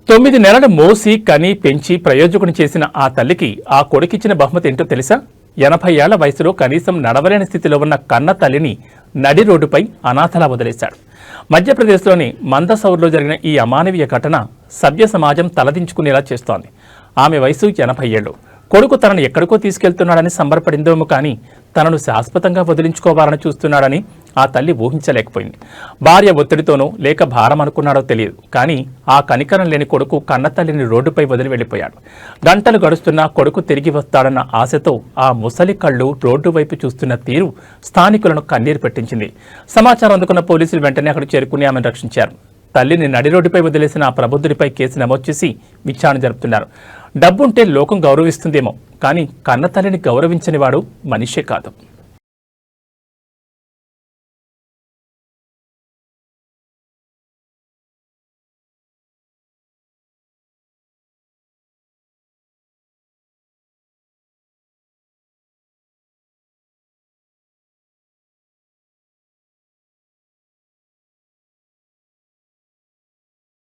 9 నెలలు మోసి కని పెంచి ప్రయోజకుని చేసిన ఆ తల్లికి ఆ కొడుకిచ్చిన బహుమతి ఏంటో తెలుసా? 80 ఏళ్ల వయసులో కనీసం నడవలేని స్థితిలో ఉన్న కన్న తల్లిని నడి రోడ్డుపై అనాథలా వదిలేశాడు. మధ్యప్రదేశ్లోని మందసౌర్లో జరిగిన ఈ అమానవీయ ఘటన సభ్య సమాజం తలదించుకునేలా చేస్తోంది. ఆమె వయసు 80 ఏళ్లు. కొడుకు తనను ఎక్కడికో తీసుకెళ్తున్నాడని సంబరపడిందేమో కానీ తనను శాశ్వతంగా వదిలించుకోవాలని చూస్తున్నాడని ఆ తల్లి ఊహించలేకపోయింది. భార్య ఒత్తిడితోనో లేక భారం అనుకున్నాడో తెలియదు, కానీ ఆ కనికరం లేని కొడుకు కన్నతల్లిని రోడ్డుపై వదిలి వెళ్ళిపోయాడు. గంటలు గడుస్తున్నా కొడుకు తిరిగి వస్తాడన్న ఆశతో ఆ ముసలి కళ్ళు రోడ్డు వైపు చూస్తున్న తీరు స్థానికులను కన్నీరు పెట్టించింది. సమాచారం అందుకున్న పోలీసులు వెంటనే అక్కడికి చేరుకుని ఆమెను రక్షించారు. తల్లిని నడి రోడ్డుపై వదిలేసిన ఆ ప్రబుద్ధుడిపై కేసు నమోదు చేసి విచారణ జరుపుతున్నారు. డబ్బుంటే లోకం గౌరవిస్తుందేమో, కానీ కన్న తల్లిని గౌరవించని వాడు మనిషే కాదు.